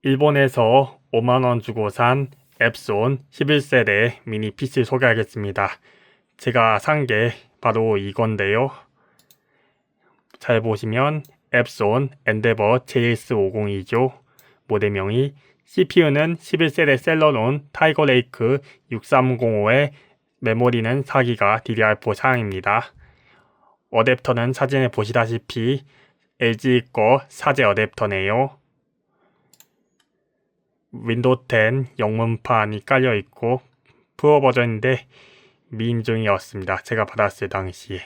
일본에서 5만원 주고 산 앱손 11세대 미니 PC 소개하겠습니다. 제가 산 게 바로 이건데요. 잘 보시면 앱손 엔데버 JS502죠. 모델명이 CPU는 11세대 셀러론 타이거 레이크 6305에 메모리는 4기가 DDR4 사양입니다. 어댑터는 사진에 보시다시피 LG 거 사제 어댑터네요. 윈도우 10 영문판이 깔려있고 프로 버전인데 미인중이었습니다. 제가 받았을 당시에.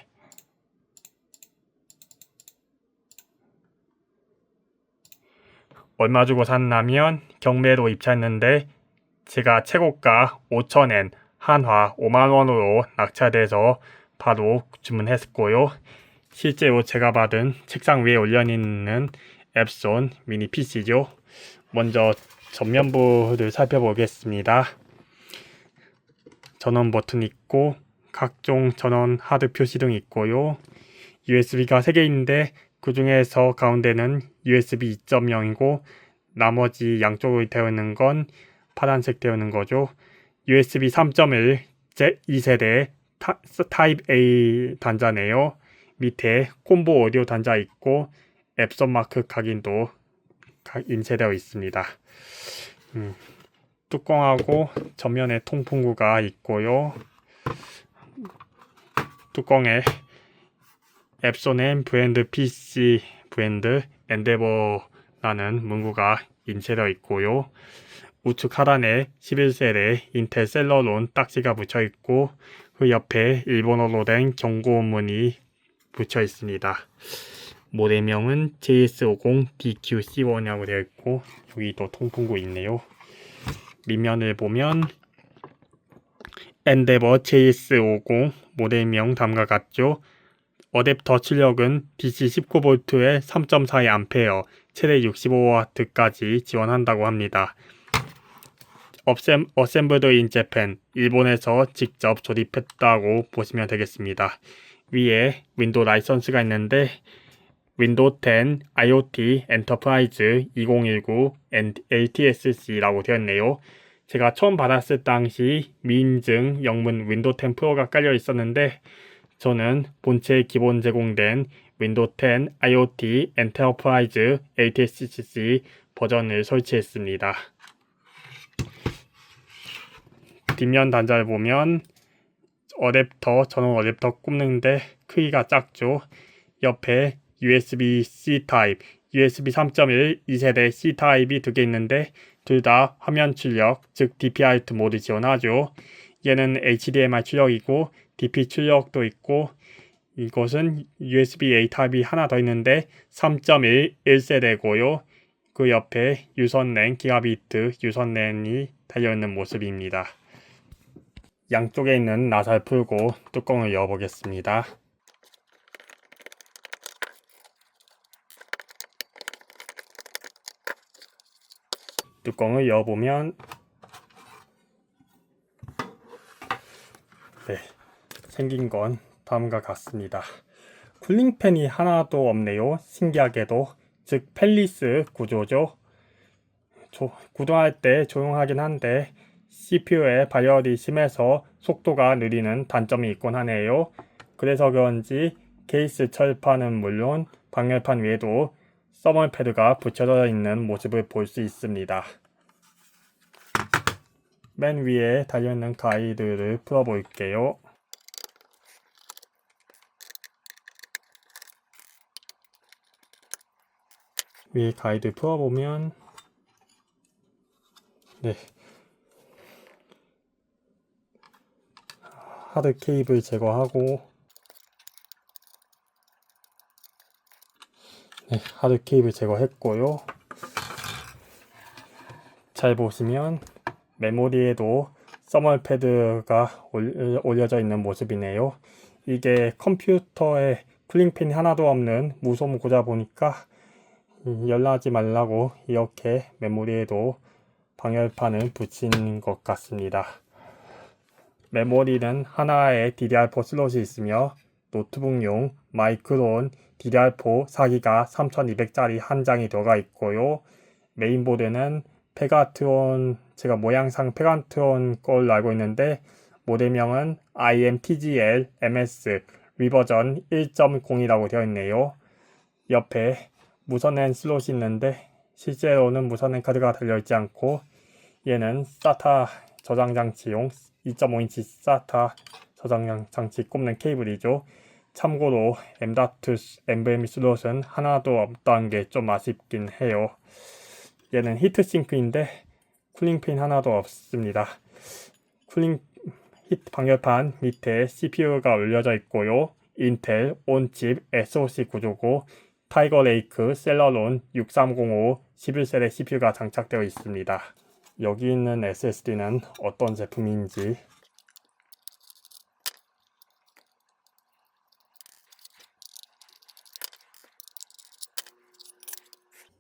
얼마 주고 샀냐면 경매로 입찰했는데 제가 최고가 5,000엔 한화 5만원으로 낙찰돼서 바로 주문했고요. 실제로 제가 받은 책상 위에 올려있는 앱손 미니 PC죠. 먼저 전면부를 살펴보겠습니다. 전원 버튼 있고 각종 전원 하드 표시 등 있고요. USB가 3개 있는데 그 중에서 가운데는 USB 2.0이고 나머지 양쪽으로 되어 있는 건 파란색 되어 있는 거죠. USB 3.1 2세대 타입 A 단자네요. 밑에 콤보 오디오 단자 있고 앱손 마크 각인도 인쇄되어 있습니다. 뚜껑하고 전면에 통풍구가 있고요. 뚜껑에 앱손의 브랜드 PC 브랜드 엔데버라는 문구가 인쇄되어 있고요. 우측 하단에 11세대 인텔 셀러론 딱지가 붙여 있고 그 옆에 일본어로 된 경고문이 붙여 있습니다. 모델명은 JS50DQC1이라고 되어 있고 여기도 통풍구 있네요. 밑면을 보면 엔데버 JS50 모델명 다음과 같죠. 어댑터 출력은 DC 19V에 3.42A, 최대 65W까지 지원한다고 합니다. 어셈블드 인 재팬, 일본에서 직접 조립했다고 보시면 되겠습니다. 위에 윈도우 라이선스가 있는데 윈도우 10 IoT 엔터프라이즈 2019 ATSC라고 되었네요. 제가 처음 받았을 당시 미인증 영문 윈도우 10 프로가 깔려 있었는데 저는 본체 기본 제공된 윈도우 10 IoT 엔터프라이즈 ATSC 버전을 설치했습니다. 뒷면 단자를 보면 어댑터, 전원 어댑터 꼽는데 크기가 작죠. 옆에 USB-C 타입, USB 3.1 2세대 C 타입이 2개 있는데 둘 다 화면 출력, 즉 DPI2 모드 지원하죠. 얘는 HDMI 출력이고 DP 출력도 있고 이것은 USB-A 타입이 하나 더 있는데 3.1 1세대고요. 그 옆에 유선랜 기가비트 유선랜이 달려있는 모습입니다. 양쪽에 있는 나사를 풀고 뚜껑을 열어보겠습니다. 뚜껑을 열어보면 생긴 건 다음과 같습니다. 쿨링팬이 하나도 없네요. 신기하게도, 즉 펠리스 구조죠. 구동할 때 조용하긴 한데 CPU의 발열이 심해서 속도가 느리는 단점이 있곤 하네요. 그래서 그런지 케이스 철판은 물론 방열판 위에도 서멀 패드가 붙여져 있는 모습을 볼 수 있습니다. 맨 위에 달려있는 가이드를 풀어볼게요. 위에 가이드 풀어보면 하드 케이블 제거하고 하드 케이블 제거했고요. 잘 보시면 메모리에도 서멀 패드가 올려져 있는 모습이네요. 이게 컴퓨터에 쿨링팬이 하나도 없는 무소음 고자 보니까 열나지 말라고 이렇게 메모리에도 방열판을 붙인 것 같습니다. 메모리는 하나에 DDR4 슬롯이 있으며 노트북용 마이크론 DDR4 4기가 3200짜리 한 장이 들어가 있고요. 메인보드는 페가트론, 제가 모양상 페가트론 걸로 알고 있는데 모델명은 IMTGL MS 리버전 1.0이라고 되어 있네요. 옆에 무선랜 슬롯이 있는데 실제로는 무선랜 카드가 달려있지 않고 얘는 SATA 저장 장치용 2.5인치 SATA 저장 장치 꼽는 케이블이죠. 참고로 M.2 NVMe 슬롯은 하나도 없다는 게 좀 아쉽긴 해요. 얘는 히트싱크인데 쿨링핀 하나도 없습니다. 쿨링 히트 방열판 밑에 CPU가 올려져 있고요. 인텔 온칩 SoC 구조고 타이거 레이크 셀러론 6305 11세대 CPU가 장착되어 있습니다. 여기 있는 SSD는 어떤 제품인지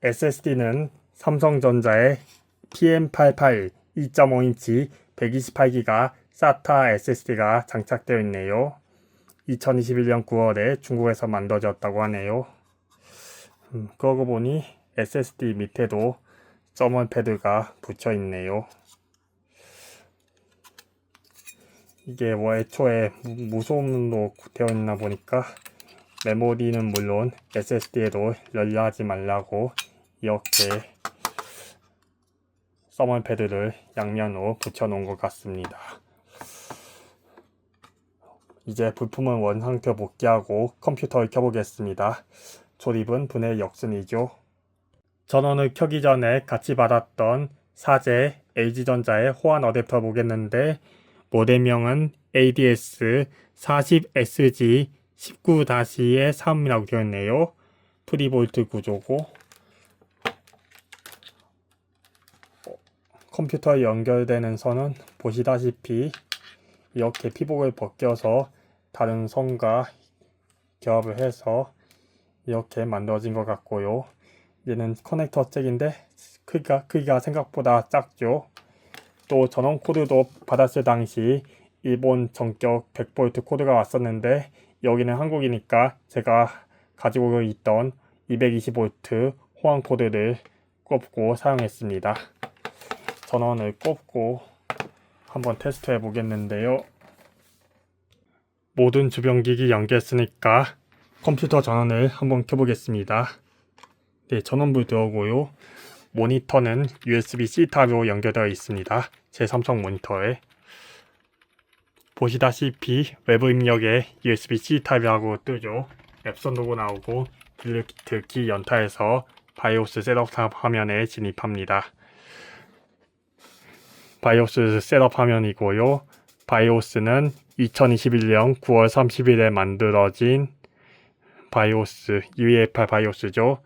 SSD는 삼성전자의 PM88 2.5인치 128기가 SATA SSD가 장착되어 있네요. 2021년 9월에 중국에서 만들어졌다고 하네요. 그러고 보니 SSD 밑에도 서머 패드가 붙여 있네요. 이게 뭐 애초에 무소음으로 되어 있나 보니까 메모리는 물론 SSD에도 열려하지 말라고 이렇게 서머 패드를 양면으로 붙여 놓은 것 같습니다. 이제 부품은 원상태로 복귀하고 컴퓨터를 켜보겠습니다. 조립은 분해 역순이죠. 전원을 켜기 전에 같이 받았던 사제 LG전자의 호환 어댑터 보겠는데 모델명은 ADS40SG 19-3이라고 되어 있네요. 2V 구조고 컴퓨터에 연결되는 선은 보시다시피 이렇게 피복을 벗겨서 다른 선과 결합을 해서 이렇게 만들어진 것 같고요. 얘는 커넥터 잭인데 크기가 생각보다 작죠. 또 전원 코드도 받았을 당시 일본 전격 100V 코드가 왔었는데 여기는 한국이니까 제가 가지고 있던 220V 호환 코드를 꼽고 사용했습니다. 전원을 꼽고 한번 테스트 해 보겠는데요. 모든 주변 기기 연결했으니까 컴퓨터 전원을 한번 켜보겠습니다. 네, 전원불 들어오고요. 모니터는 USB-C 타입으로 연결되어 있습니다. 제 삼성 모니터에 보시다시피 외부 입력에 USB-C 타입이라고 뜨죠. 앱선 로고 나오고 딜리트 키 연타해서 바이오스 셋업 화면에 진입합니다. 바이오스 셋업 화면이고요. 바이오스는 2021년 9월 30일에 만들어진 바이오스 UEFI 바이오스죠.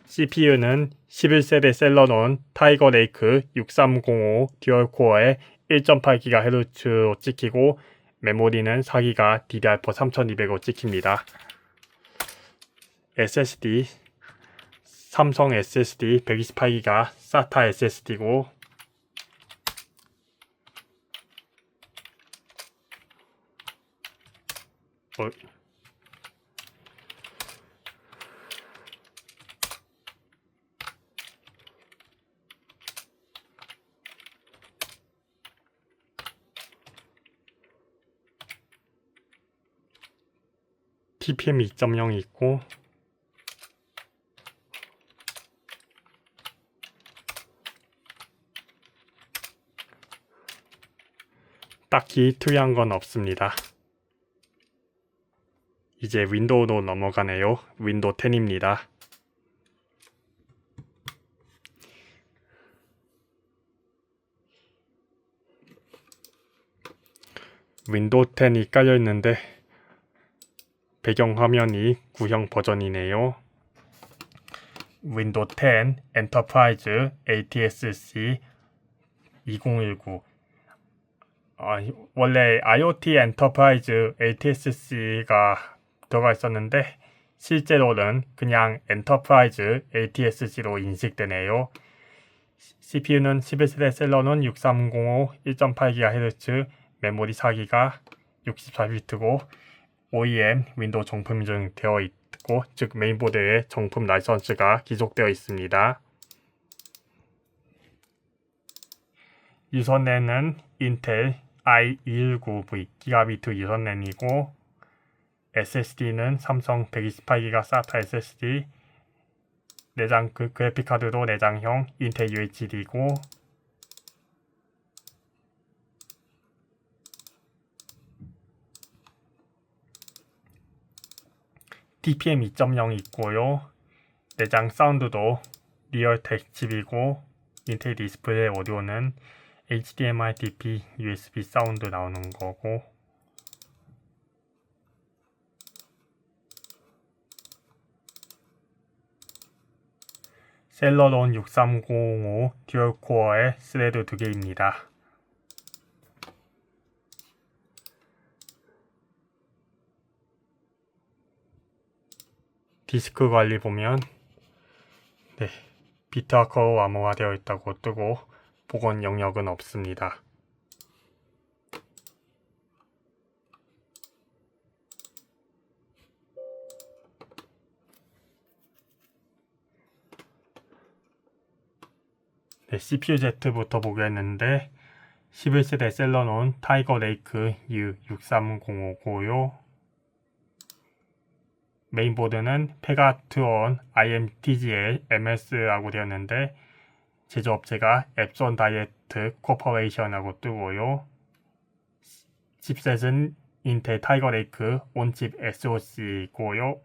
CPU는 11세대 셀러논 타이거 레이크 6305 듀얼코어에 1.8GHz로 찍히고 메모리는 4기가 DDR4 3200으로 찍힙니다. SSD 삼성 SSD 128기가 SATA SSD고 TPM 2.0이 있고 딱히 특이한 건 없습니다. 이제 윈도우로 넘어가네요. 윈도우 10입니다. 윈도우 10이 깔려 있는데 배경화면이 구형 버전이네요. 윈도우 10 엔터프라이즈 ATSC 2019 원래 IoT 엔터프라이즈 ATSC가 들어가 있었는데 실제로는 그냥 엔터프라이즈 ATSC로 인식되네요. CPU는 11세대 셀러논 6305 1.8GHz 메모리 4기가 64비트고 OEM 윈도우 정품 인증되어 있고 즉 메인보드에 정품 라이선스가 기록되어 있습니다. 유선랜은 인텔 i219V 기가비트 유선랜이고 SSD는 삼성 128기가 SATA SSD 내장 그래픽카드도 내장형 인텔 UHD이고 DPM 2.0 있고요. 내장 사운드도 리얼텍 칩이고 인텔 디스플레이 오디오는 HDMI, DP, USB 사운드 나오는 거고 셀러론 6305 듀얼코어의 스레드 2개입니다. 디스크 관리 보면 비트와 커브 암호화되어 있다고 뜨고 복원 영역은 없습니다. CPUZ부터 보겠는데 11세대 셀러논 타이거 레이크 U63050고요. 메인보드는 페가트원 IMTGL MS라고 되었는데 제조업체가 앱손 다이에트 코퍼레이션하고 뜨고요. 칩셋은 인텔 타이거 레이크 온칩 SoC고요.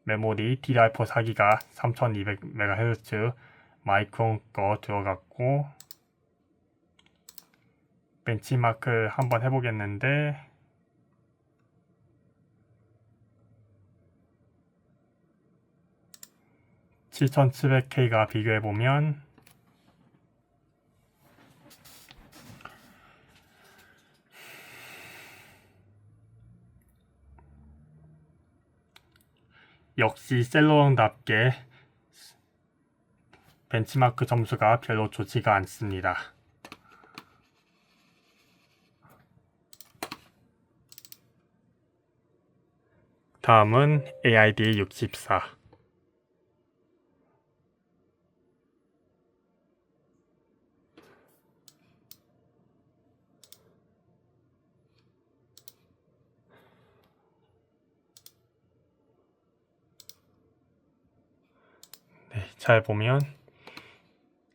메모리 DDR4 4기가 3200MHz 마이크론 거 들어갔고 벤치마크 한번 해보겠는데 7700K가 비교해보면 역시 셀러론답게 벤치마크 점수가 별로 좋지가 않습니다. 다음은 AID64 잘 보면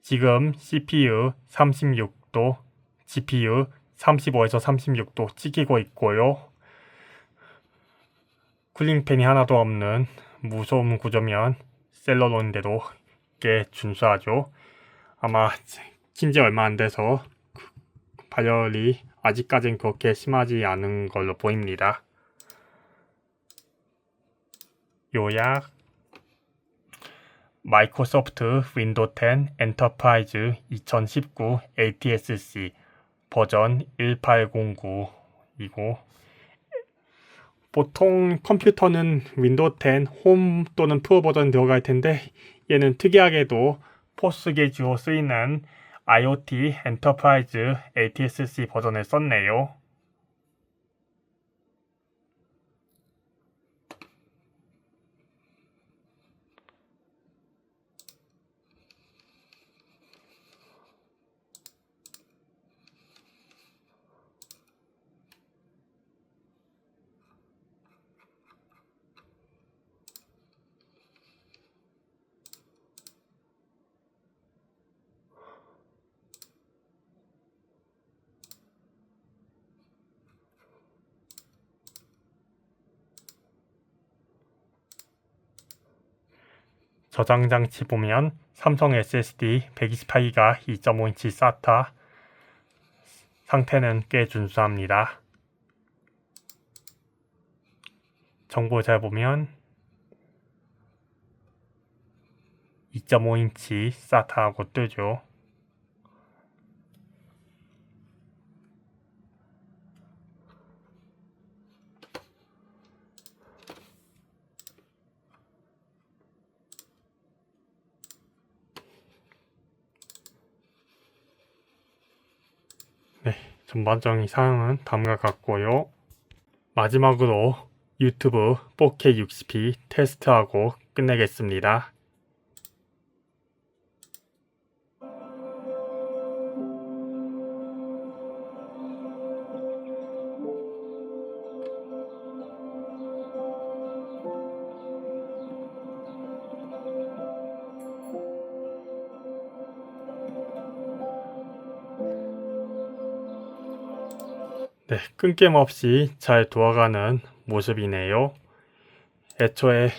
지금 CPU 36도, GPU 35에서 36도 찍히고 있고요. 쿨링팬이 하나도 없는 무소음 구조면 셀러론인데도 꽤 준수하죠. 아마 킨지 얼마 안 돼서 발열이 아직까지는 그렇게 심하지 않은 걸로 보입니다. 요약 마이크로소프트 윈도우 10 엔터프라이즈 2019 ATSC 버전 1809이고 보통 컴퓨터는 윈도우 10 홈 또는 프로 버전 들어갈 텐데 얘는 특이하게도 포스게 주로 쓰이는 IoT 엔터프라이즈 ATSC 버전을 썼네요. 저장 장치 보면 삼성 SSD 128기가 2.5인치 SATA 상태는 꽤 준수합니다. 정보 잘 보면 2.5인치 SATA하고 뜨죠. 전반적인 사항은 다음과 같고요. 마지막으로 유튜브 4K 60p 테스트하고 끝내겠습니다. 네, 끊김없이 잘 돌아가는 모습이네요. 애초에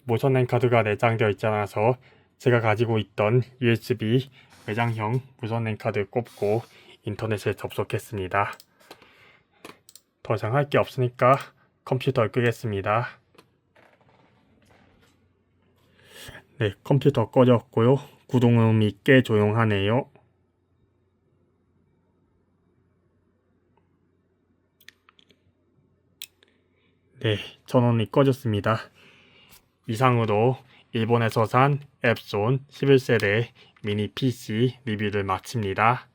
무선 랜카드가 내장되어 있지 않아서 제가 가지고 있던 USB 외장형 무선 랜카드 꼽고 인터넷에 접속했습니다. 더 이상 할 게 없으니까 컴퓨터를 끄겠습니다. 네, 컴퓨터 꺼졌고요. 구동음이 꽤 조용하네요. 네, 전원이 꺼졌습니다. 이상으로 일본에서 산 앱손 11세대 미니 PC 리뷰를 마칩니다.